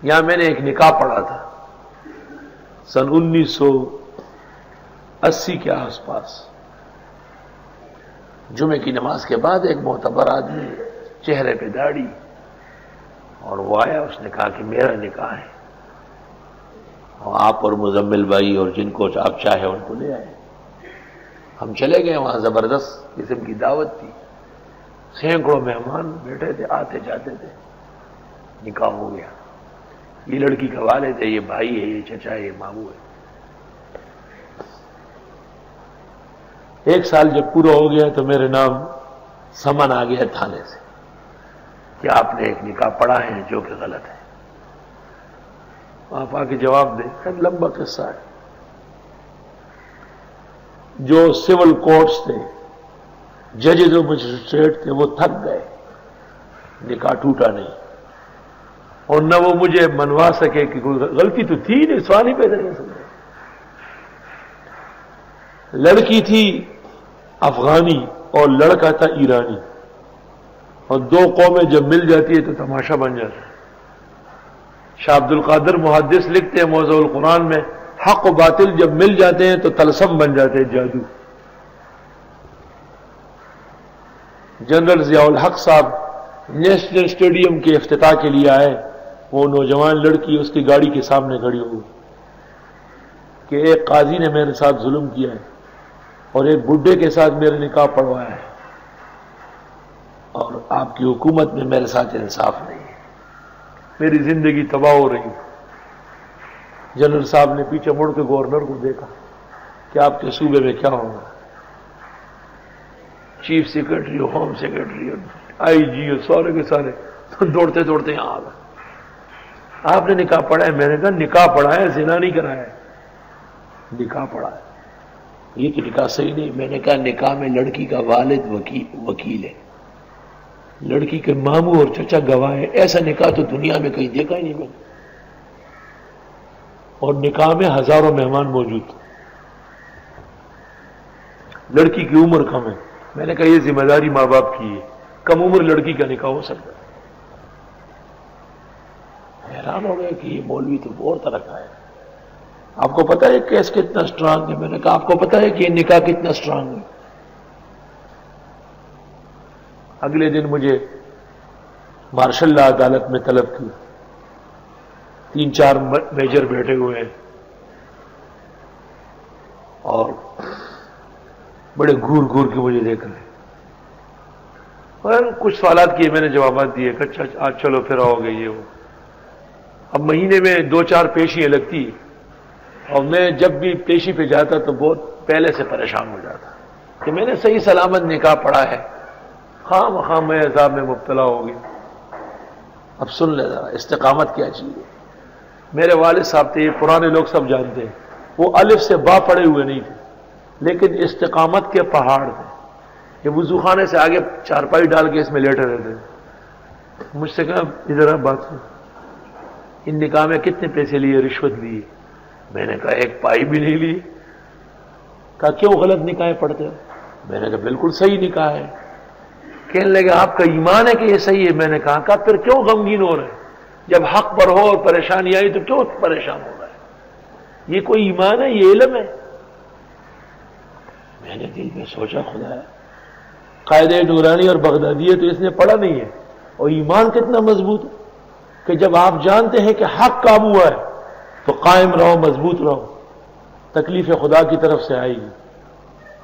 یہاں میں نے ایک نکاح پڑھا تھا سن 1980 کے آس پاس، جمعے کی نماز کے بعد ایک معتبر آدمی، چہرے پہ داڑھی، اور وہ آیا، اس نے کہا کہ میرا نکاح ہے، اور آپ اور مزمل بھائی اور جن کو آپ چاہے ان کو لے آئے۔ ہم چلے گئے، وہاں زبردست قسم کی دعوت تھی، سینکڑوں مہمان بیٹھے تھے، آتے جاتے تھے، نکاح ہو گیا۔ یہ لڑکی کا والد ہے، یہ بھائی ہے، یہ چچا ہے، یہ ماموں ہے۔ ایک سال جب پورا ہو گیا تو میرے نام سمن آ گیا تھانے سے کہ آپ نے ایک نکاح پڑھا ہے جو کہ غلط ہے۔ آپ آ کے جواب دیں، لمبا قصہ ہے۔ جو سول کورٹس تھے، ججز اور مجسٹریٹ تھے، وہ تھک گئے، نکاح ٹوٹا نہیں، اور نہ وہ مجھے منوا سکے کہ کوئی غلطی تو تھی نہیں، سوال ہی پیدا نہیں سکتے۔ لڑکی تھی افغانی اور لڑکا تھا ایرانی، اور دو قومیں جب مل جاتی ہے تو تماشا بن جاتا ہے۔ شاہ عبد القادر محدث لکھتے ہیں موضوع القرآن میں، حق و باطل جب مل جاتے ہیں تو طلسم بن جاتے ہیں، جادو۔ جنرل ضیاء الحق صاحب نیشنل اسٹیڈیم کے افتتاح کے لیے آئے، وہ نوجوان لڑکی اس کی گاڑی کے سامنے کھڑی ہو گئی کہ ایک قاضی نے میرے ساتھ ظلم کیا ہے اور ایک بڈھے کے ساتھ میرے نکاح پڑھوایا ہے، اور آپ کی حکومت میں میرے ساتھ انصاف نہیں ہے، میری زندگی تباہ ہو رہی ہے۔ جنرل صاحب نے پیچھے مڑ کے گورنر کو دیکھا کہ آپ کے صوبے میں کیا ہوگا۔ چیف سیکرٹری، ہوم سیکرٹری، آئی جی اور سارے کے سارے دوڑتے دوڑتے یہاں آ گئے۔ آپ نے نکاح پڑھا ہے؟ میں نے کہا نکاح پڑھا ہے، زنا نہیں کرایا ہے، نکاح پڑھا ہے۔ یہ تو نکاح صحیح نہیں۔ میں نے کہا نکاح میں لڑکی کا والد وکیل ہے، لڑکی کے ماموں اور چچا گواہ ہے، ایسا نکاح تو دنیا میں کہیں دیکھا ہی نہیں میں نے۔ اور نکاح میں ہزاروں مہمان موجود تھے، لڑکی کی عمر کم ہے۔ میں نے کہا یہ ذمہ داری ماں باپ کی ہے، کم عمر لڑکی کا نکاح ہو سکتا ہے؟ حیران ہو گئے کہ یہ مولوی تو بہت طرح کا ہے۔ آپ کو پتا ہے کیس کتنا اسٹرانگ ہے؟ میں نے کہا آپ کو پتا ہے کہ یہ نکاح کتنا اسٹرانگ ہے؟ اگلے دن مجھے مارشل لا عدالت میں طلب کی، 3-4 میجر بیٹھے ہوئے ہیں اور بڑے گھور گھور کے مجھے دیکھ رہے ہیں، اور کچھ سوالات کیے، میں نے جوابات دیے کہ اچھا آج چلو پھر آؤ گے یہ وہ۔ اب مہینے میں 2-4 پیشیاں لگتی، اور میں جب بھی پیشی پہ جاتا تو بہت پہلے سے پریشان ہو جاتا کہ میں نے صحیح سلامت نکاح پڑھا ہے، خواہ میں عذاب میں مبتلا ہو گیا۔ اب سن لے ذرا استقامت کیا چیز ہے۔ میرے والد صاحب تھے، یہ پرانے لوگ سب جانتے ہیں، وہ الف سے با پڑھے ہوئے نہیں تھے، لیکن استقامت کے پہاڑ تھے۔ یہ وضو خانے سے آگے چارپائی ڈال کے اس میں لیٹے رہتے تھے۔ مجھ سے کہا ادھر آپ بات سن، ان نکاح میں کتنے پیسے لیے، رشوت لی؟ میں نے کہا 1 پائی بھی نہیں لی۔ کہا کیوں غلط نکاحیں پڑھتے ہو؟ میں نے کہا بالکل صحیح نکاح ہے۔ کہنے لگے آپ کا ایمان ہے کہ یہ صحیح ہے؟ میں نے کہا پھر کیوں غمگین ہو رہے ہیں؟ جب حق پر ہو اور پریشانی آئی تو کیوں پریشان ہو رہا ہے؟ یہ کوئی ایمان ہے؟ یہ علم ہے؟ میں نے دل میں سوچا خدا ہے، قاعدہ نورانی اور بغدادیہ تو اس نے پڑھا نہیں ہے، اور ایمان کتنا مضبوط ہے کہ جب آپ جانتے ہیں کہ حق قابو ہے تو قائم رہو، مضبوط رہو، تکلیف خدا کی طرف سے آئے گی،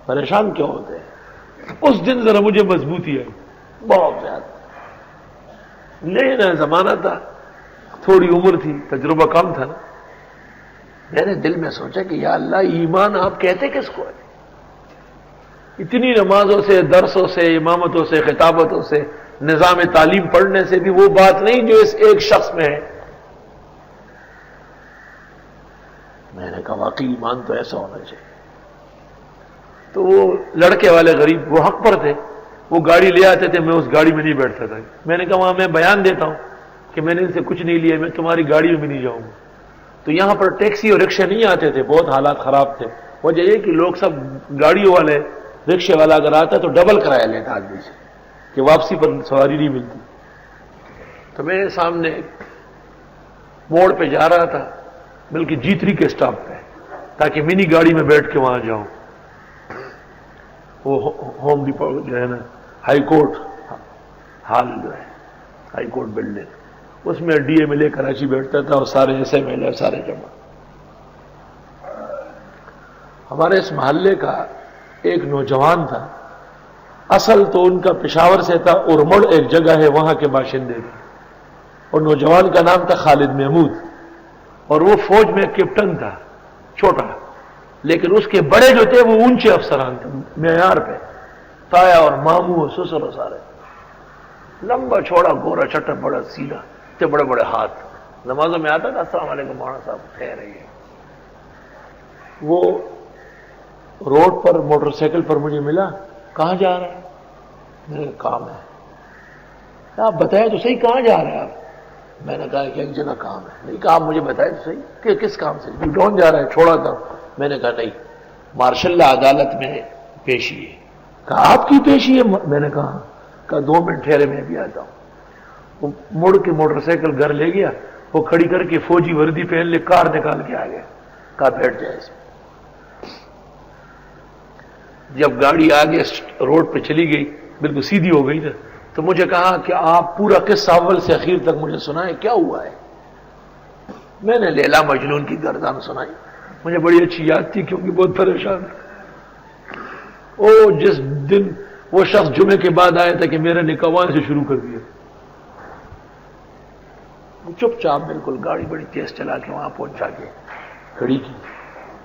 پریشان کیوں ہوتے ہیں؟ اس دن ذرا مجھے مضبوطی آئی بہت زیادہ، لینا زمانہ تھا، تھوڑی عمر تھی، تجربہ کم تھا نا۔ میں نے دل میں سوچا کہ یا اللہ، ایمان آپ کہتے کس کو ہے؟ اتنی نمازوں سے، درسوں سے، امامتوں سے، خطابتوں سے، نظام تعلیم پڑھنے سے بھی وہ بات نہیں جو اس ایک شخص میں ہے۔ میں نے کہا واقعی ایمان تو ایسا ہونا چاہیے۔ تو وہ لڑکے والے غریب وہ حق پر تھے، وہ گاڑی لے آتے تھے، میں اس گاڑی میں نہیں بیٹھتا تھا۔ میں نے کہا وہاں میں بیان دیتا ہوں کہ میں نے ان سے کچھ نہیں لیا، میں تمہاری گاڑی میں بھی نہیں جاؤں گا۔ تو یہاں پر ٹیکسی اور رکشے نہیں آتے تھے، بہت حالات خراب تھے۔ وجہ یہ کہ لوگ سب گاڑیوں والے، رکشے والا اگر آتا تو ڈبل کرایہ لیتا آدمی سے کہ واپسی پر سواری نہیں ملتی۔ تو میرے سامنے موڑ پہ جا رہا تھا بلکہ جیتری کے اسٹاپ پہ، تاکہ منی گاڑی میں بیٹھ کے وہاں جاؤں. وہ ہوم ڈپو جو ہے نا، ہائی کورٹ ہال جو ہے، ہائی کورٹ بلڈنگ، اس میں D M L A Karachi بیٹھتا تھا اور سارے ایس ایم ایل اے سارے جمع. ہمارے اس محلے کا ایک نوجوان تھا، اصل تو ان کا پشاور سے تھا، ارمڑ ایک جگہ ہے وہاں کے باشندے تھے، اور نوجوان کا نام تھا خالد محمود، اور وہ فوج میں کیپٹن تھا، چھوٹا، لیکن اس کے بڑے جو تھے وہ اونچے افسران تھے معیار پہ، تایا اور ماموں اور سسر اور سارے، لمبا چھوڑا گورا چٹا بڑا سیدھا، اتنے بڑے بڑے ہاتھ. نمازوں میں آتا تھا السلام علیکم مولانا صاحب خیر رہیے. وہ روڈ پر موٹر سائیکل پر مجھے ملا، کہاں جا رہا ہے؟ میرے کام ہے. آپ بتائیں تو صحیح کہاں جا رہے ہیں آپ؟ میں نے کہا کہ ایک جگہ کام ہے. نہیں کہا آپ مجھے بتائیں تو صحیح کہ کس کام سے؟ ڈون جا رہا ہے، چھوڑا تھا. میں نے کہا نہیں، مارشل لا عدالت میں پیشی ہے. کہا آپ کی پیشی ہے؟ میں نے کہا 2 منٹ ٹھہرے میں بھی آتا ہوں. وہ مڑ کے موٹر سائیکل گھر لے گیا، وہ کھڑی کر کے فوجی وردی پہن لے کار نکال کے آ گیا. کہا بیٹھ جائے اس میں. جب گاڑی آگے روڈ پہ چلی گئی، بالکل سیدھی ہو گئی نا، تو مجھے کہا کہ آپ پورا قصہ اول سے اخیر تک مجھے سنائیں، کیا ہوا ہے؟ میں نے لیلا مجنون کی گردان سنائی. مجھے بڑی اچھی یاد تھی کیونکہ بہت پریشان تھا. جس دن وہ شخص جمعے کے بعد آیا تھا کہ میرا نکاح وہاں سے شروع کر دیا. چپ چاپ بالکل گاڑی بڑی تیز چلا کے وہاں پہنچا کے کھڑی کی.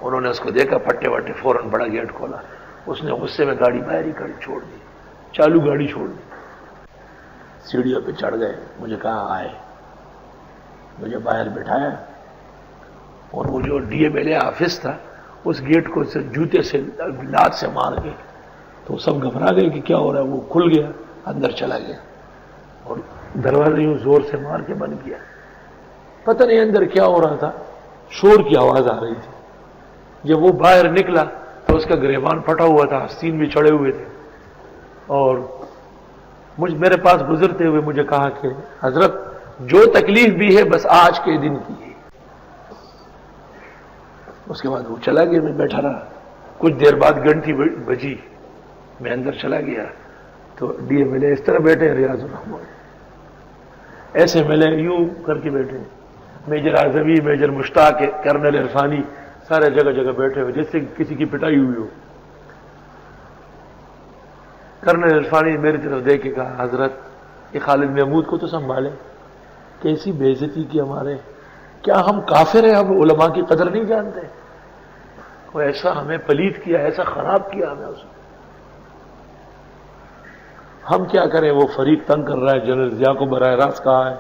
انہوں نے اس کو دیکھا، پٹے وٹے فوراً بڑا گیٹ کھولا. اس نے غصے میں گاڑی باہر ہی کھڑی چھوڑ دی، چالو گاڑی چھوڑ دی. سیڑھیوں پہ چڑھ گئے. مجھے کہا آئے، مجھے باہر بٹھایا، اور وہ جو D M L A office تھا اس گیٹ کو جوتے سے لات سے مار کے، تو سب گھبرا گئے کہ کیا ہو رہا ہے. وہ کھل گیا، اندر چلا گیا، اور دروازہ یوں زور سے مار کے بند کیا. پتہ نہیں اندر کیا ہو رہا تھا، شور کی آواز آ رہی تھی. جب وہ باہر نکلا تو اس کا گریبان پھٹا ہوا تھا، آستین بھی چڑھے ہوئے تھے، اور میرے پاس گزرتے ہوئے مجھے کہا کہ حضرت جو تکلیف بھی ہے بس آج کے دن کی ہے. اس کے بعد وہ چلا گیا. میں بیٹھا رہا. کچھ دیر بعد گھنٹی بجی، میں اندر چلا گیا تو ڈی ایم ایل اے اس طرح بیٹھے، ریاض الرحمان ایسے ملے یوں کر کے بیٹھے، میجر اعظمی، میجر مشتاق، کرنل عرفانی، سارے جگہ جگہ بیٹھے ہوئے جیسے کسی کی پٹائی ہوئی ہو. کرنل عرفانی میری طرف دیکھ کے کہا حضرت یہ خالد محمود کو تو سنبھالے، کیسی بے عزتی کی ہمارے. کیا ہم کافر ہیں؟ ہم علماء کی قدر نہیں جانتے؟ کوئی ایسا ہمیں پلید کیا، ایسا خراب کیا ہمیں اس نے. ہم کیا کریں؟ وہ فریق تنگ کر رہا ہے، جنرل ضیاء کو براہ راست کہا ہے،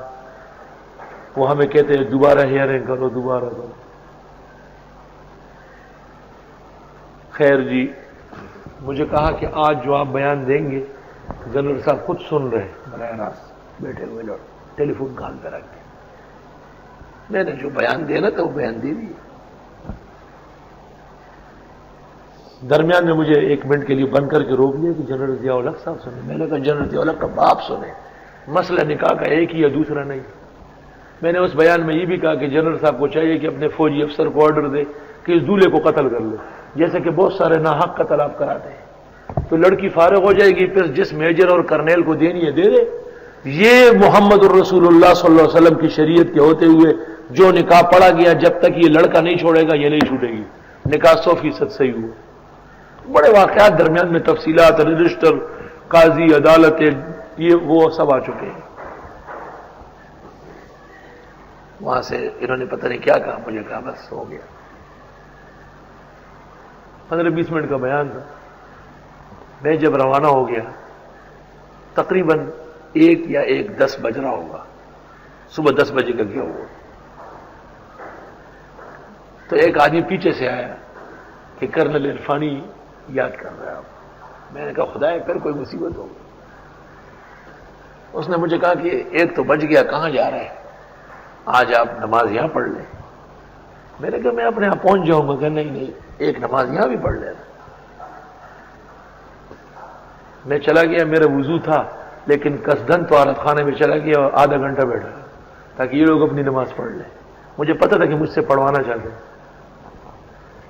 وہ ہمیں کہتے ہیں دوبارہ ہیئرنگ کرو، دوبارہ کرو. خیر جی، مجھے کہا کہ آج جو آپ بیان دیں گے جنرل صاحب خود سن رہے براہ راست بیٹھے ہوئے لوگ، ٹیلی فون کان پہ رکھ کے. میں نے جو بیان دینا تھا وہ بیان دے دیا. درمیان میں مجھے 1 منٹ کے لیے بند کر کے روک لیا کہ جنرل ضیاء الحق صاحب سنے. میں نے کہا جنرل ضیاء الحق کا باپ سنے، مسئلہ نکاح کا ایک ہی یا دوسرا نہیں. میں نے اس بیان میں یہ بھی کہا کہ جنرل صاحب کو چاہیے کہ اپنے فوجی افسر کو آرڈر دے کہ اس دولہے کو قتل کر لو، جیسے کہ بہت سارے ناحق قتل آپ کراتے ہیں. تو لڑکی فارغ ہو جائے گی، پھر جس میجر اور کرنیل کو دینی ہے دے دے. یہ محمد الرسول اللہ صلی اللہ علیہ وسلم کی شریعت کے ہوتے ہوئے جو نکاح پڑا گیا، جب تک یہ لڑکا نہیں چھوڑے گا یہ نہیں چھوٹے گی. نکاح 100% صحیح ہوا. بڑے واقعات درمیان میں، تفصیلات، رجسٹر، قاضی، عدالت، یہ وہ سب آ چکے ہیں. وہاں سے انہوں نے پتہ نہیں کیا کہا، مجھے کہا بس ہو گیا. 15-20 منٹ کا بیان تھا. میں جب روانہ ہو گیا تقریباً 1 یا 1:10 بج رہا ہوگا، صبح 10 بجے کا گیا ہوا. تو ایک آدمی پیچھے سے آیا کہ کرنل عرفانی یاد کر رہا ہے آپ. میں نے کہا خدایا پھر کوئی مصیبت ہوگی. اس نے مجھے کہا کہ 1 تو بج گیا، کہاں جا رہا ہے؟ آج آپ نماز یہاں پڑھ لیں. میں نے کہا میں اپنے یہاں پہنچ جاؤں گا. کہ نہیں، ایک نماز یہاں بھی پڑھ لینا. میں چلا گیا، میرا وضو تھا لیکن قصدن طہارت خانے میں چلا گیا اور آدھا گھنٹہ بیٹھا تاکہ یہ لوگ اپنی نماز پڑھ لیں. مجھے پتا تھا کہ مجھ سے پڑھوانا چاہتے ہیں.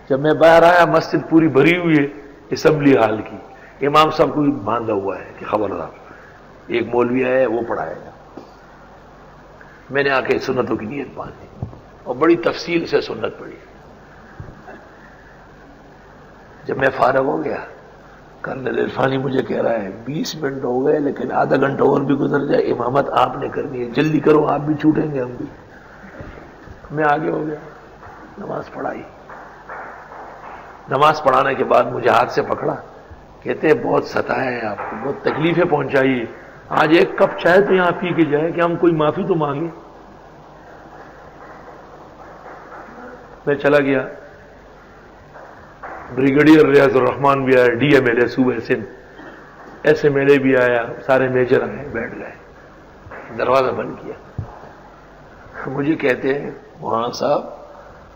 جب میں باہر آیا مسجد پوری بھری ہوئی ہے اسمبلی ہال کی, امام صاحب کو باندھا ہوا ہے کہ خبردار, ایک مولوی آیا ہے وہ پڑھائے گا. میں نے آ کے سنتوں کی نیت باندھی اور بڑی تفصیل سے سنت پڑھی. جب میں فارغ ہو گیا, کرنل عرفانی مجھے کہہ رہا ہے 20 منٹ ہو گئے لیکن آدھا گھنٹہ اور بھی گزر جائے, امامت آپ نے کرنی ہے, جلدی کرو, آپ بھی چھوٹیں گے ہم بھی. میں آگے ہو گیا, نماز پڑھائی. نماز پڑھانے کے بعد مجھے ہاتھ سے پکڑا, کہتے ہیں بہت ستایا ہے آپ کو, بہت تکلیفیں پہنچائی, آج ایک کپ چائے تو یہاں پی کے جائے کہ ہم کوئی معافی تو مانگیں. میں چلا گیا. بریگیڈیئر ریاض الرحمان بھی آیا, ڈی ایم ایل اے صوبہ Sindh, S M L A بھی آیا, سارے میجر آئے, بیٹھ گئے, دروازہ بند کیا. مجھے کہتے ہیں مولانا صاحب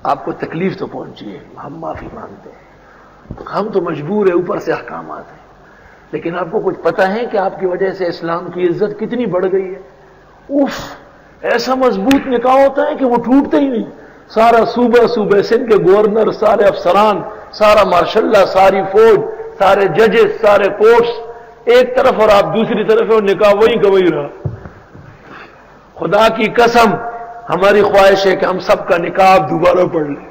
آپ کو تکلیف تو پہنچی ہے, ہم معافی مانگتے ہیں, ہم تو مجبور ہیں, اوپر سے احکامات ہیں, لیکن آپ کو کچھ پتا ہے کہ آپ کی وجہ سے اسلام کی عزت کتنی بڑھ گئی ہے. اف, ایسا مضبوط نکاح ہوتا ہے کہ وہ ٹوٹتے ہی نہیں. سارا صوبہ سندھ کے گورنر, سارے افسران, سارا ماشاء اللہ, ساری فوج, سارے ججز, سارے کورٹس ایک طرف اور آپ دوسری طرف, اور نکاح وہی کا وہی رہا. خدا کی قسم ہماری خواہش ہے کہ ہم سب کا نکاح دوبارہ پڑھ لیں.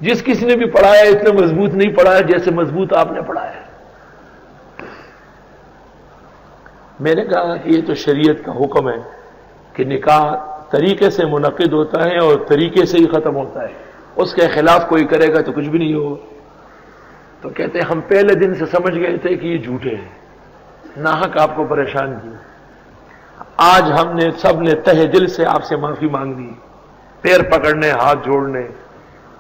جس کسی نے بھی پڑھایا اتنا مضبوط نہیں پڑھایا جیسے مضبوط آپ نے پڑھایا ہے. میں نے کہا کہ یہ تو شریعت کا حکم ہے کہ نکاح طریقے سے منعقد ہوتا ہے اور طریقے سے ہی ختم ہوتا ہے, اس کے خلاف کوئی کرے گا تو کچھ بھی نہیں ہوگا. تو کہتے ہیں ہم پہلے دن سے سمجھ گئے تھے کہ یہ جھوٹے ہیں, ناحق آپ کو پریشان کیا. آج ہم نے سب نے تہ دل سے آپ سے معافی مانگنی, پیر پکڑنے, ہاتھ جوڑنے.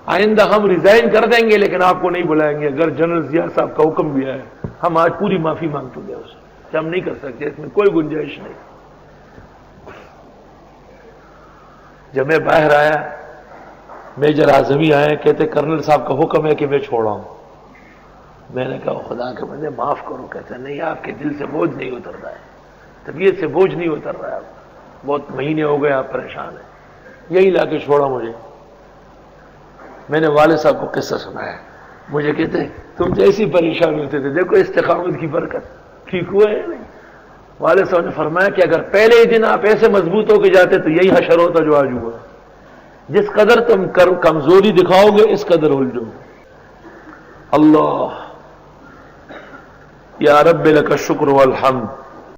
آئندہ ہم ریزائن کر دیں گے لیکن آپ کو نہیں بلائیں گے. اگر جنرل ضیاء صاحب کا حکم بھی ہے, ہم آج پوری معافی مانگ چکے ہیں اس کہ ہم نہیں کر سکتے, اس میں کوئی گنجائش نہیں. جب میں باہر آیا, میجر اعظمی آئے, کہتے کرنل صاحب کا حکم ہے کہ میں چھوڑا ہوں. میں نے کہا خدا کے بندے معاف کرو. کہتے نہیں, آپ کے دل سے بوجھ نہیں اتر رہا ہے, طبیعت سے بوجھ نہیں اتر رہا ہے, بہت مہینے ہو گئے آپ پریشان ہیں, یہی لا کے چھوڑا مجھے. میں نے والد صاحب کو قصہ سنایا. مجھے کہتے تم تو ایسی پریشان ہوتے تھے, دیکھو استقامت کی برکت, ٹھیک ہوا ہے نہیں. والد صاحب نے فرمایا کہ اگر پہلے ہی دن آپ ایسے مضبوط ہو کے جاتے تو یہی حشر ہوتا جو آج ہوا. جس قدر تم کمزوری دکھاؤ گے اس قدر الجھو گے. اللہ یا رب لک الشکر والحمد.